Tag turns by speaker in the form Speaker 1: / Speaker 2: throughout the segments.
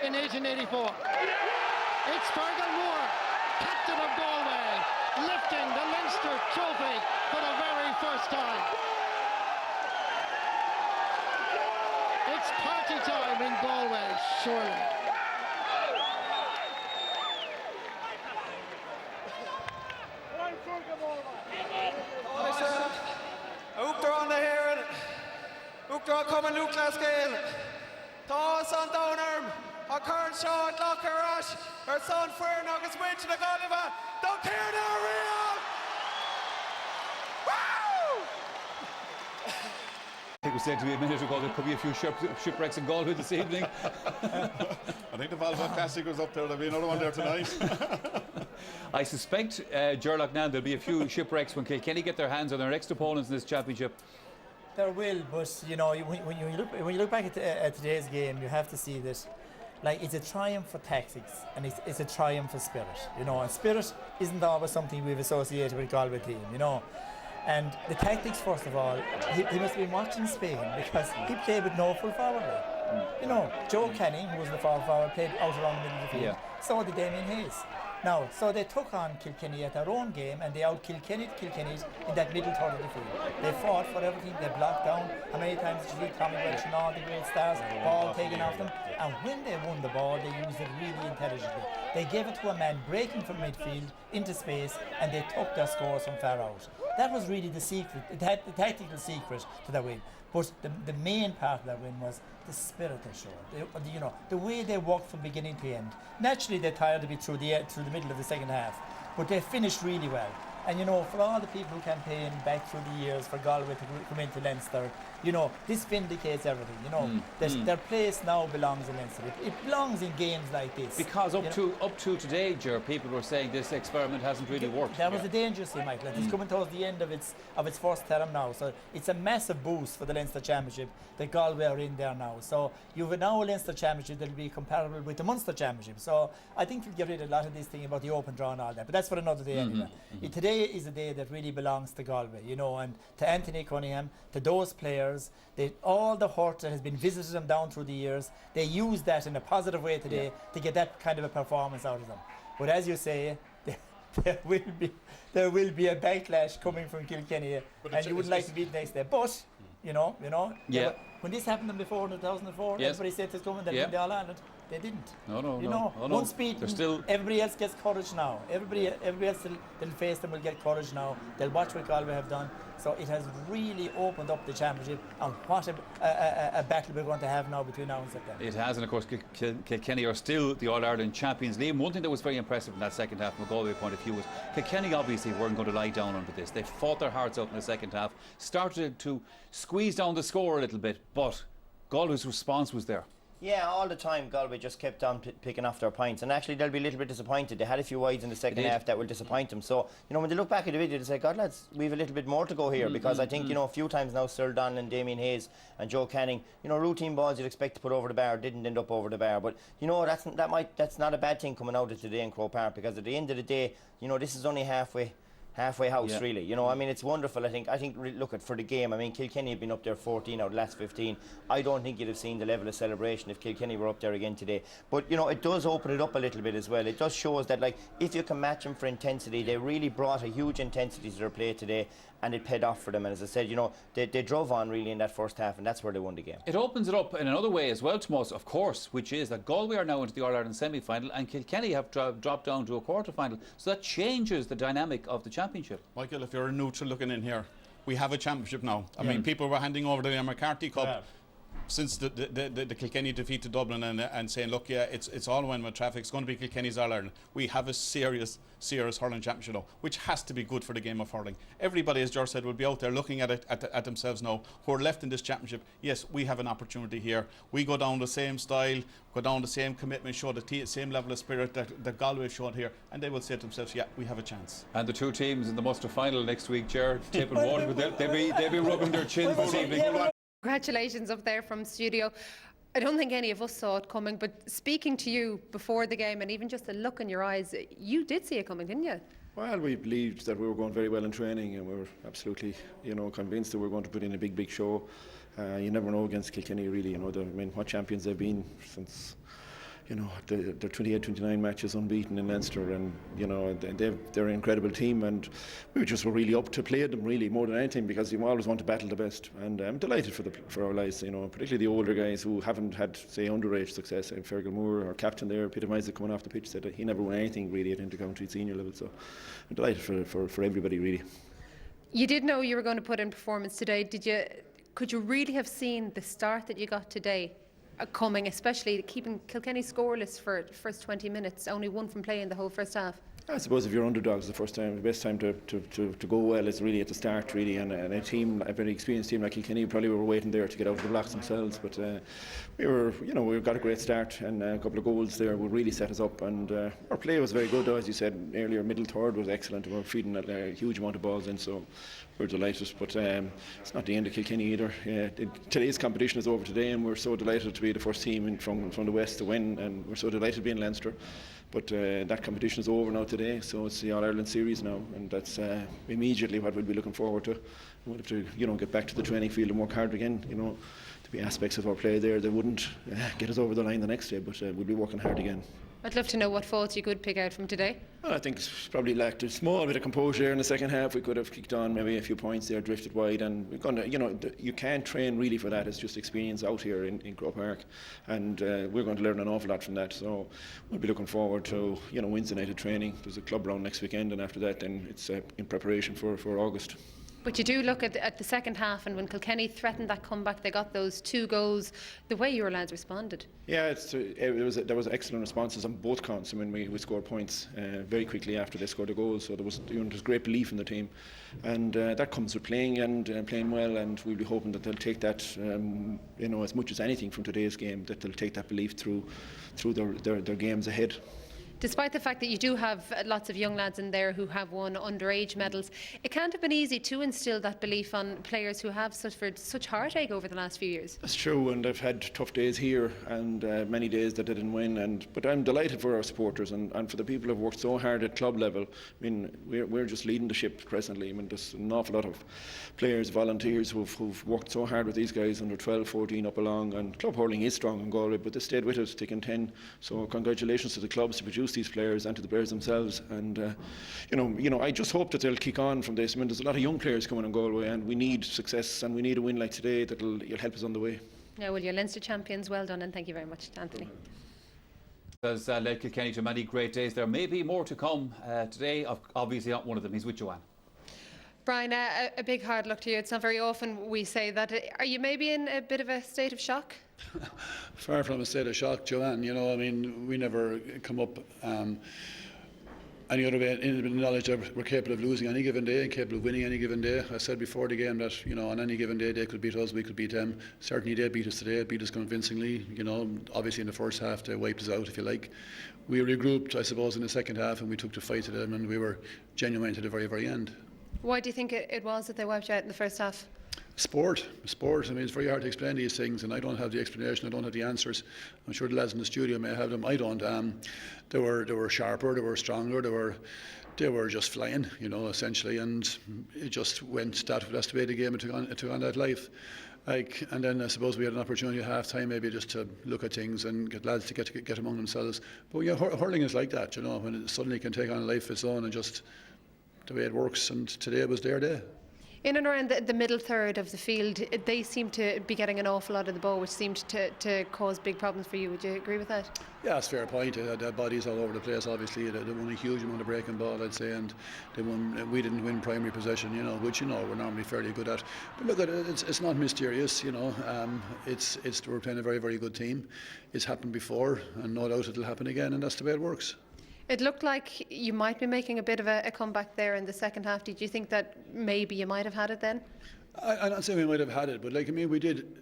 Speaker 1: in 1884. It's Fergal Moore, captain of Galway, lifting the Leinster trophy for the very first time. It's party time in Galway, surely.
Speaker 2: Uachtar on the hearing. Uachtar coming Luke Glasgow. Toss on down arm. A current shot, Locker Ash. Her son Fernog is way to the Galway. Don't care now, Rio. Woo!
Speaker 3: I think we said to me a minute ago there could be a few shipwrecks in Galway this evening.
Speaker 4: I think the Valva Classic was up there. There'll be another one there tonight.
Speaker 3: I suspect, Gerlach, now there'll be a few shipwrecks when Kilkenny get their hands on their next opponents in this championship.
Speaker 5: There will, but you know, when you look back at today's game, you have to see that, like, it's a triumph for tactics and it's a triumph for spirit. You know, and spirit isn't always something we've associated with Galway team. You know. And the tactics, first of all, he must have been watching Spain because he played with no full forward line. You know, Joe Canning, who was the forward, played out around the middle of the field. So did Damien Hayes. Now, so they took on Kilkenny at their own game and they out-Kilkenny in that middle third of the field. They fought for everything, they blocked down. How many times did you see Tommy Welch and all the great stars, ball taken off them? And when they won the ball, they used it really intelligently. They gave it to a man breaking from midfield into space and they took their scores from far out. That was really the secret, the tactical secret to that win. But the main part of that win was the spirit they showed. You know, the way they walked from beginning to end. Naturally, they tired a bit through the middle of the second half, but they finished really well. And you know, for all the people who campaigned back through the years for Galway to come into Leinster, you know, this vindicates everything. You know, their place now belongs in Leinster. It belongs in games like this.
Speaker 3: Because up to today, Ger, people were saying this experiment hasn't really worked.
Speaker 5: That was a dangerous thing, Michael. It's coming towards the end of its first term now, so it's a massive boost for the Leinster Championship that Galway are in there now. So you have now a Leinster Championship that will be comparable with the Munster Championship. So I think we'll get rid of a lot of this thing about the open draw and all that. But that's for another day anyway. Today is a day that really belongs to Galway, you know, and to Anthony Cunningham, to those players, all the hurt that has been visited them down through the years, they used that in a positive way today to get that kind of a performance out of them. But as you say, there will be a backlash coming from Kilkenny, and you would like to beat the next day. But you know, when this happened before in 2004, everybody said it's coming, they'll win the All-Ireland. They didn't. No. Once beaten, everybody else gets courage now. Everybody else that'll face them will get courage now. They'll watch what Galway have done. So it has really opened up the championship, and what a battle we're going to have now between now and September.
Speaker 3: It has, and of course Kilkenny are still the All-Ireland champions. Liam, one thing that was very impressive in that second half from a Galway point of view was Kilkenny obviously weren't going to lie down under this. They fought their hearts out in the second half, started to squeeze down the score a little bit, but Galway's response was there.
Speaker 6: Yeah, all the time Galway just kept on picking off their points, and actually they'll be a little bit disappointed. They had a few wides in the second half that will disappoint them. So, you know, when they look back at the video, they say, God lads, we have a little bit more to go here, because I think, you know, a few times now Cyril Donlan and Damien Hayes and Joe Canning, you know, routine balls you'd expect to put over the bar didn't end up over the bar. But, you know, that's not a bad thing coming out of today in Croke Park, because at the end of the day, you know, this is only halfway house, really. You know, I mean, it's wonderful. I think look at for the game. I mean, Kilkenny have been up there 14 out of the last 15. I don't think you'd have seen the level of celebration if Kilkenny were up there again today. But you know, it does open it up a little bit as well. It does show us that, like, if you can match them for intensity, they really brought a huge intensity to their play today, and it paid off for them. And as I said, you know, they drove on really in that first half, and that's where they won the game.
Speaker 3: It opens it up in another way as well, Tomas, of course, which is that Galway are now into the All-Ireland semi-final, and Kilkenny have dropped down to a quarter-final. So that changes the dynamic of the championship.
Speaker 4: Michael, if you're a neutral looking in here, we have a championship now. I mean, people were handing over the McCarthy Cup since the Kilkenny defeat to Dublin and saying, look, it's all when traffic, it's going to be Kilkenny's All-Ireland. We have a serious hurling championship now, which has to be good for the game of hurling. Everybody, as George said, will be out there looking at it at themselves now, who are left in this championship. Yes, we have an opportunity here. We go down the same style, go down the same commitment, show the same level of spirit that Galway showed here, and they will say to themselves, yeah, we have a chance.
Speaker 3: And the two teams in the Munster final next week, Ger, Tip and Waterford, they'll be rubbing their chins this evening.
Speaker 7: Congratulations up there from studio. I don't think any of us saw it coming, but speaking to you before the game and even just the look in your eyes, you did see it coming, didn't you?
Speaker 8: Well, we believed that we were going very well in training, and we were absolutely, you know, convinced that we were going to put in a big show. You never know against Kilkenny, really. You know, I mean, what champions they've been since, you know, they're 28-29 matches unbeaten in Leinster, and you know they're an incredible team, and we just were really up to play them really more than anything, because you always want to battle the best. And I'm delighted for our lads, you know, particularly the older guys who haven't had, say, underage success. Fergal Moore, our captain there, Peter Isaac, coming off the pitch, said that he never won anything really at intercounty senior level. So I'm delighted for everybody really.
Speaker 7: You did know you were going to put in performance today. Could you really have seen the start that you got today coming, especially keeping Kilkenny scoreless for the first 20 minutes, only one from play in the whole first half?
Speaker 8: I suppose if you're underdogs the first time, the best time to go well is really at the start, really. And a very experienced team like Kilkenny probably were waiting there to get out of the blocks themselves. But we got a great start, and a couple of goals there will really set us up. And our play was very good, though, as you said earlier. Middle third was excellent. We were feeding a huge amount of balls in, so we're delighted. But it's not the end of Kilkenny either. Today's competition is over today, and we're so delighted to be the first team from the West to win, and we're so delighted to be in Leinster. But that competition is over now today, so it's the All-Ireland series now, and that's immediately what we'll be looking forward to. We'll have to, get back to the training field and work hard again. There'll be aspects of our play there that wouldn't get us over the line the next day, but we'll be working hard again.
Speaker 7: I'd love to know what faults you could pick out from today.
Speaker 8: Well, I think it's probably lacked a small bit of composure in the second half. We could have kicked on maybe a few points there, drifted wide, and we're going to, you can't train really for that. It's just experience out here in Croke Park, and we're going to learn an awful lot from that. So we'll be looking forward to Wednesday night of training. There's a club round next weekend, and after that, then it's in preparation for August.
Speaker 7: But you do look at the second half, and when Kilkenny threatened that comeback, they got those 2 goals. The way your lads responded. Yeah,
Speaker 8: there was excellent responses on both counts. I mean, we scored points very quickly after they scored a goal, so there was great belief in the team, and that comes with playing and playing well. And we'll be hoping that they'll take that, as much as anything from today's game, that they'll take that belief through their games ahead.
Speaker 7: Despite the fact that you do have lots of young lads in there who have won underage medals, it can't have been easy to instil that belief on players who have suffered such heartache over the last few years.
Speaker 8: That's true, and they've had tough days here, and many days that they didn't win. But I'm delighted for our supporters and for the people who have worked so hard at club level. I mean, we're just leading the ship presently. I mean, there's an awful lot of players, volunteers who've worked so hard with these guys under 12, 14 up along. And club hurling is strong in Galway, but they stayed with us thick and thin. So congratulations to the clubs to produce these players and to the players themselves. And I just hope that they'll kick on from this. I mean, there's a lot of young players coming in Galway, and we need success, and we need a win like today that'll help us on the way.
Speaker 7: Yeah, well, you're Leinster champions. Well done, and thank you very much, Anthony.
Speaker 3: Has led Kilkenny to many great days. There may be more to come today. Obviously, not one of them. He's with Joanne.
Speaker 7: Brian, a big hard luck to you. It's not very often we say that. Are you maybe in a bit of a state of shock?
Speaker 9: Far from a state of shock, Joanne. We never come up any other way in the knowledge that we're capable of losing any given day and capable of winning any given day. I said before the game that on any given day they could beat us, we could beat them. Certainly they beat us today, beat us convincingly. Obviously in the first half they wiped us out, if you like. We regrouped, I suppose, in the second half, and we took the fight to them, and we were genuine to the very, very end.
Speaker 7: Why do you think it was that they wiped you out in the first half?
Speaker 9: Sport. I mean, it's very hard to explain these things, and I don't have the explanation. I don't have the answers. I'm sure the lads in the studio may have them. I don't. They were sharper. They were stronger. They were just flying, essentially, and it just went. That's the way the game took on that life. And then I suppose we had an opportunity at half time maybe just to look at things and get lads to get among themselves. But hurling is like that, when it suddenly can take on a life of its own, and just the way it works. And today was their day.
Speaker 7: In and around the middle third of the field, they seem to be getting an awful lot of the ball, which seemed to cause big problems for you. Would you agree with that?
Speaker 9: Yeah, that's a fair point. They had bodies all over the place, obviously. They won a huge amount of breaking ball, I'd say, and we didn't win primary possession, which we're normally fairly good at. But look, it's not mysterious, we're playing a very, very good team. It's happened before, and no doubt it'll happen again, and that's the way it works.
Speaker 7: It looked like you might be making a bit of a comeback there in the second half. Did you think that maybe you might have had it then?
Speaker 9: I'm not saying we might have had it, but we did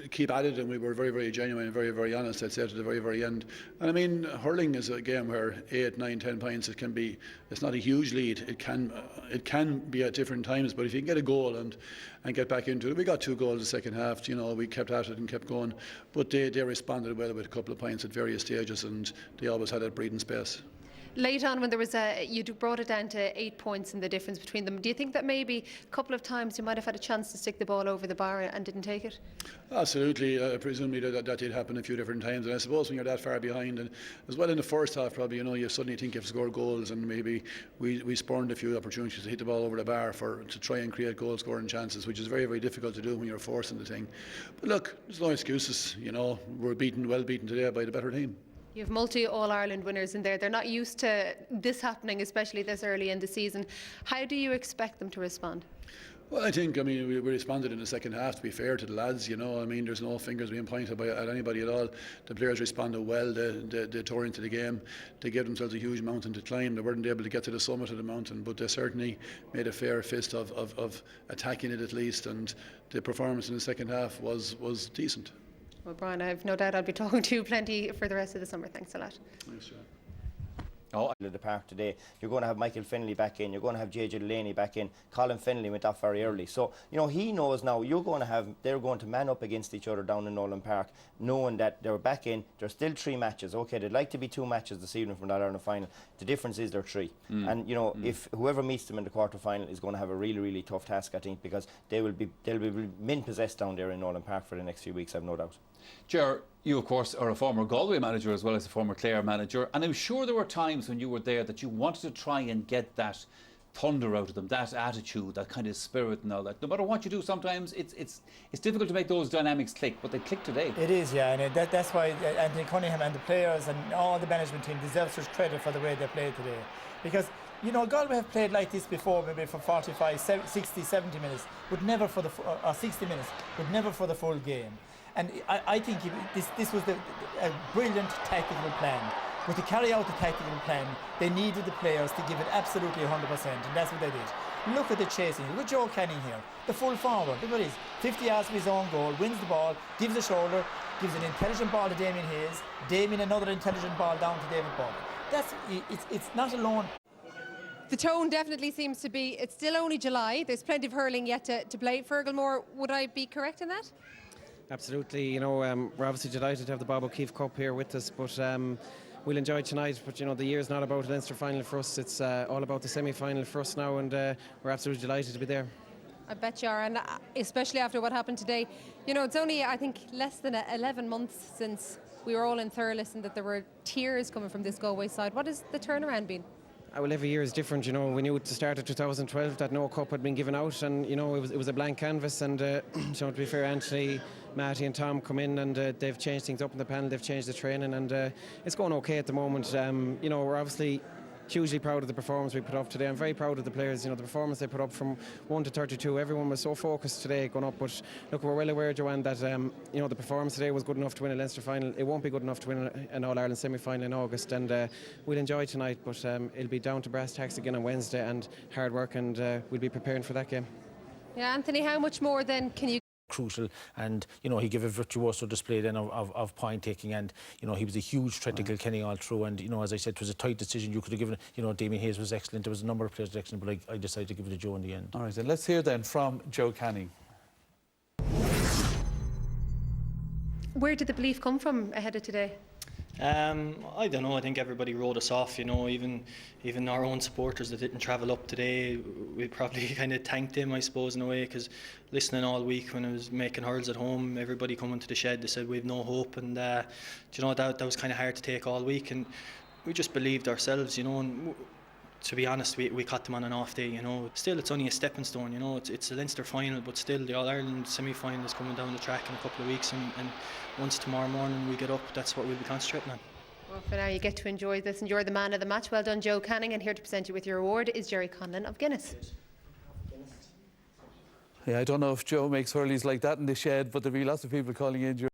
Speaker 9: keep at it, and we were very, very genuine and very, very honest, I'd say, to the very, very end. And I mean, hurling is a game where 8, 9, 10 points, it's not a huge lead. It can be at different times, but if you can get a goal and get back into it, we got 2 goals in the second half. We kept at it and kept going, but they responded well with a couple of points at various stages, and they always had that breathing space.
Speaker 7: Late on, when there was you brought it down to 8 points in the difference between them. Do you think that maybe a couple of times you might have had a chance to stick the ball over the bar and didn't take it?
Speaker 9: Absolutely. Presumably that did happen a few different times, and I suppose when you're that far behind, and as well in the first half, probably you suddenly think you've scored goals, and maybe we spurned a few opportunities to hit the ball over the bar to try and create goal scoring chances, which is very, very difficult to do when you're forcing the thing. But look, there's no excuses. We're well beaten today by the better team.
Speaker 7: You have multi All-Ireland winners in there. They're not used to this happening, especially this early in the season. How do you expect them to respond?
Speaker 9: Well, I think, we responded in the second half, to be fair to the lads, there's no fingers being pointed at anybody at all. The players responded well, they tore into the game, they gave themselves a huge mountain to climb. They weren't able to get to the summit of the mountain, but they certainly made a fair fist of attacking it at least, and the performance in the second half was decent.
Speaker 7: Well, Brian, I have no doubt I'll be talking to you plenty for the rest of the summer. Thanks a lot.
Speaker 9: Thanks, John.
Speaker 6: The park today. You're going to have Michael Finlay back in. You're going to have JJ Delaney back in. Colin Finlay went off very early, so he knows now. They're going to man up against each other down in Nolan Park, knowing that they're back in. There's still 3 matches. Okay, they'd like to be 2 matches this evening from that Ireland final. The difference is they're 3, and if whoever meets them in the quarter final is going to have a really, really tough task, I think, because they'll be men possessed down there in Nolan Park for the next few weeks. I've no doubt.
Speaker 3: Ger, you of course are a former Galway manager as well as a former Clare manager, and I'm sure there were times when you were there that you wanted to try and get that thunder out of them, that attitude, that kind of spirit and all that. No matter what you do, sometimes it's difficult to make those dynamics click, but they click today.
Speaker 5: It is, yeah, and that's why Anthony Cunningham and the players and all the management team deserve such credit for the way they played today. Because Galway have played like this before, maybe for 45, 60, 70 minutes, but never for or 60 minutes, but never for the full game. And I think this was a brilliant tactical plan. But to carry out the tactical plan, they needed the players to give it absolutely 100%, and that's what they did. Look at the chasing. Look at Joe Canning here, the full forward. Look at this, 50 yards from his own goal, wins the ball, gives a shoulder, gives an intelligent ball to Damien Hayes, Damien another intelligent ball down to David Buck. It's not alone.
Speaker 7: The tone definitely seems to be, it's still only July, there's plenty of hurling yet to play. Fergal Moore, would I be correct in that?
Speaker 10: Absolutely. We're obviously delighted to have the Bob O'Keefe Cup here with us, but we'll enjoy tonight. But the year's not about a Leinster final for us, it's all about the semi-final for us now, and we're absolutely delighted to be there.
Speaker 7: I bet you are, and especially after what happened today. It's only, I think, less than 11 months since we were all in Thurles and that there were tears coming from this Galway side. What has the turnaround been?
Speaker 10: Well, every year is different. We knew at the start of 2012 that no cup had been given out, and it was a blank canvas. And to be fair, Anthony, Matty, and Tom come in, and they've changed things up in the panel. They've changed the training, and it's going okay at the moment. We're obviously hugely proud of the performance we put up today. I'm very proud of the players. The performance they put up from 1 to 32. Everyone was so focused today going up. But look, we're well aware, Joanne, that the performance today was good enough to win a Leinster final. It won't be good enough to win an All Ireland semi-final in August. And we'll enjoy tonight, but it'll be down to brass tacks again on Wednesday and hard work, and we'll be preparing for that game.
Speaker 7: Yeah, Anthony, how much more then can you?
Speaker 11: Crucial, and he gave a virtuoso display then of point taking, and he was a huge threat to Kilkenny all through, and as I said, it was a tight decision. You could have given Damien Hayes was excellent, there was a number of players excellent, but I decided to give it to Joe in the end.
Speaker 12: All right, then let's hear then from Joe Canning.
Speaker 7: Where did the belief come from ahead of today?
Speaker 13: I don't know. I think everybody wrote us off. Even our own supporters that didn't travel up today, we probably kind of thanked them, I suppose, in a way, because listening all week when I was making hurls at home, everybody coming to the shed, they said we have no hope, and that was kind of hard to take all week, and we just believed ourselves, and to be honest, we caught them on an off day. Still, it's only a stepping stone. It's a Leinster final, but still the All Ireland semi-final is coming down the track in a couple of weeks, and once tomorrow morning we get up, that's what we'll be concentrating on.
Speaker 7: Well, for now you get to enjoy this, and you're the man of the match. Well done, Joe Canning, and here to present you with your award is Jerry Conlon of Guinness.
Speaker 12: Yeah, I don't know if Joe makes hurleys like that in the shed, but there'll be lots of people calling in.